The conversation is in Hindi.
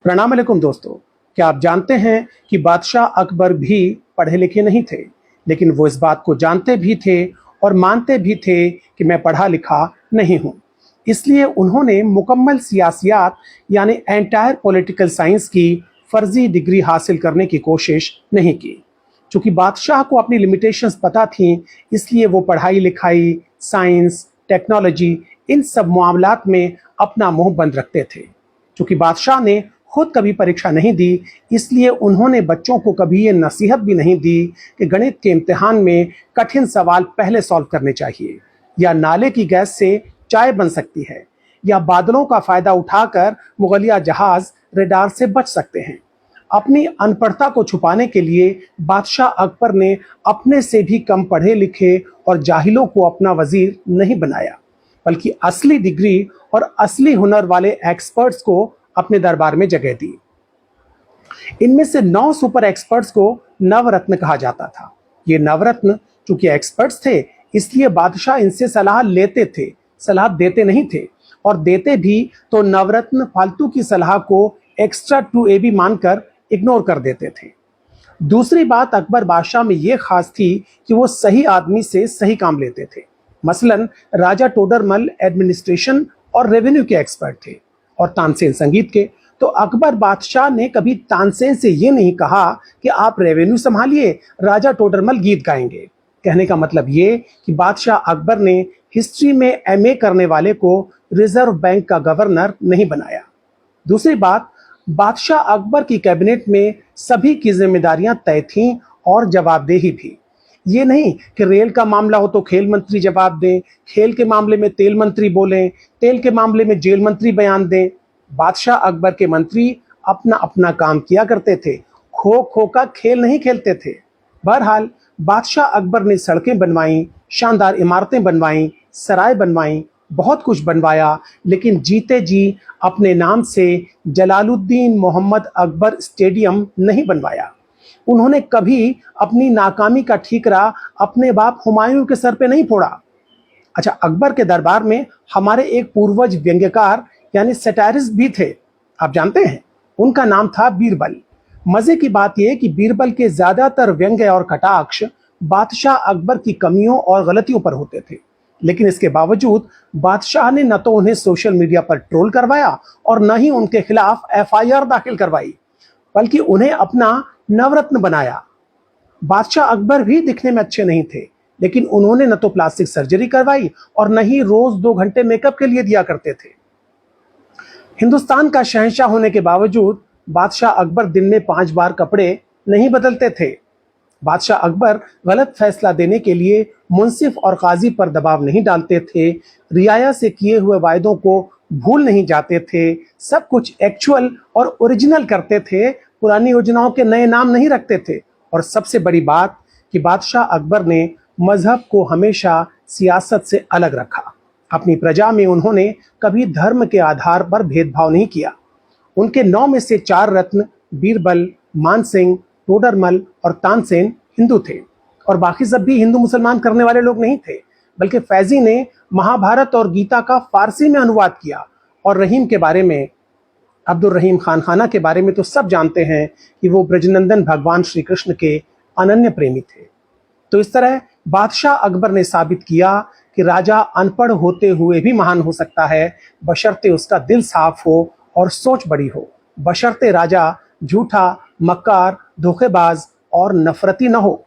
प्रणाम अलैकुम दोस्तों। क्या आप जानते हैं कि बादशाह अकबर भी पढ़े लिखे नहीं थे, लेकिन वो इस बात को जानते भी थे और मानते भी थे कि मैं पढ़ा लिखा नहीं हूं। इसलिए उन्होंने मुकम्मल सियासियात यानी एंटायर पॉलिटिकल साइंस की फर्जी डिग्री हासिल करने की कोशिश नहीं की। चूंकि बादशाह को अपनी लिमिटेशंस पता थी, इसलिए वो पढ़ाई लिखाई, साइंस, टेक्नोलॉजी इन सब मामलात में अपना मुंह बंद रखते थे। चूंकि बादशाह ने खुद कभी परीक्षा नहीं दी, इसलिए उन्होंने बच्चों को कभी ये नसीहत भी नहीं दी कि गणित के इम्तिहान में कठिन सवाल पहले सॉल्व करने चाहिए, या नाले की गैस से चाय बन सकती है, या बादलों का फायदा उठाकर मुगलिया जहाज रेडार से बच सकते हैं। अपनी अनपढ़ता को छुपाने के लिए बादशाह अकबर ने अपने से भी कम पढ़े लिखे और जाहिलों को अपना वजीर नहीं बनाया, बल्कि असली डिग्री और असली हुनर वाले एक्सपर्ट्स को अपने दरबार में जगह दी। इनमें से 9 सुपर एक्सपर्ट्स को नवरत्न कहा जाता था। ये नवरत्न चूंकि एक्सपर्ट्स थे, इसलिए बादशाह इनसे सलाह लेते थे, सलाह देते नहीं थे, और देते भी तो नवरत्न फालतू की सलाह को एक्स्ट्रा टू ए बी मानकर इग्नोर कर देते थे। दूसरी बात अकबर बादशाह में यह खास थी कि वो सही आदमी से सही काम लेते थे। मसलन राजा टोडरमल एडमिनिस्ट्रेशन और रेवेन्यू के एक्सपर्ट थे और तानसेन संगीत के। तो अकबर बादशाह ने कभी तानसेन से ये नहीं कहा कि आप रेवेन्यू संभालिए, राजा टोडरमल गीत गाएंगे। कहने का मतलब ये कि बादशाह अकबर ने हिस्ट्री में एमए करने वाले को रिजर्व बैंक का गवर्नर नहीं बनाया। दूसरी बात, बादशाह अकबर की कैबिनेट में सभी की जिम्मेदारियां तय थीं और जवाबदेही भी। ये नहीं कि रेल का मामला हो तो खेल मंत्री जवाब दें, खेल के मामले में तेल मंत्री बोलें, तेल के मामले में जेल मंत्री बयान दें। बादशाह अकबर के मंत्री अपना अपना काम किया करते थे, खो खो का खेल नहीं खेलते थे। बहरहाल बादशाह अकबर ने सड़कें बनवाई, शानदार इमारतें बनवाई, सराय बनवाई, बहुत कुछ बनवाया, लेकिन जीते जी अपने नाम से जलालुद्दीन मोहम्मद अकबर स्टेडियम नहीं बनवाया। उन्होंने कभी अपनी नाकामी का ठीकरा अपने बाप हुमायूं के सर पे नहीं फोड़ा। अच्छा, अकबर के दरबार में हमारे एक पूर्वज व्यंग्यकार यानी सैटारिस्ट भी थे, आप जानते हैं, उनका नाम था बीरबल। मजे की बात यह कि बीरबल के ज्यादातर व्यंग्य और कटाक्ष बादशाह अकबर की कमियों और गलतियों पर होते थे, लेकिन इसके बावजूद बादशाह ने न तो उन्हें सोशल मीडिया पर ट्रोल करवाया और न ही उनके खिलाफ एफआईआर दाखिल करवाई, बल्कि उन्हें अपना नवरत्न बनाया। बादशाह अकबर भी दिखने में अच्छे नहीं थे, लेकिन उन्होंने न तो प्लास्टिक सर्जरी करवाई और न ही रोज 2 घंटे मेकअप के लिए दिया करते थे। हिंदुस्तान का शहंशाह होने के बावजूद बादशाह अकबर दिन में 5 बार कपड़े नहीं बदलते थे। बादशाह अकबर गलत फैसला देने के लिए मुंसिफ और काजी पर दबाव नहीं डालते थे, रियाया से किए हुए वायदों को भूल नहीं जाते थे, सब कुछ एक्चुअल और ओरिजिनल करते थे, पुरानी योजनाओं के नए नाम नहीं रखते थे। और सबसे बड़ी बात कि बादशाह अकबर ने मजहब को हमेशा सियासत से अलग रखा। अपनी प्रजा में उन्होंने कभी धर्म के आधार पर भेदभाव नहीं किया। उनके 9 में से 4 रत्न बीरबल, मानसिंह, टोडरमल और तानसेन हिंदू थे, और बाकी सब भी हिंदू मुसलमान करने वाले लोग नहीं थे, बल्कि फैजी ने महाभारत और गीता का फारसी में अनुवाद किया। और रहीम के बारे में, अब्दुल रहीम खान खाना के बारे में तो सब जानते हैं कि वो ब्रजनंदन भगवान श्री कृष्ण के अनन्य प्रेमी थे। तो इस तरह बादशाह अकबर ने साबित किया कि राजा अनपढ़ होते हुए भी महान हो सकता है, बशर्ते उसका दिल साफ हो और सोच बड़ी हो, बशर्ते राजा झूठा, मक्कार, धोखेबाज और नफरती न हो।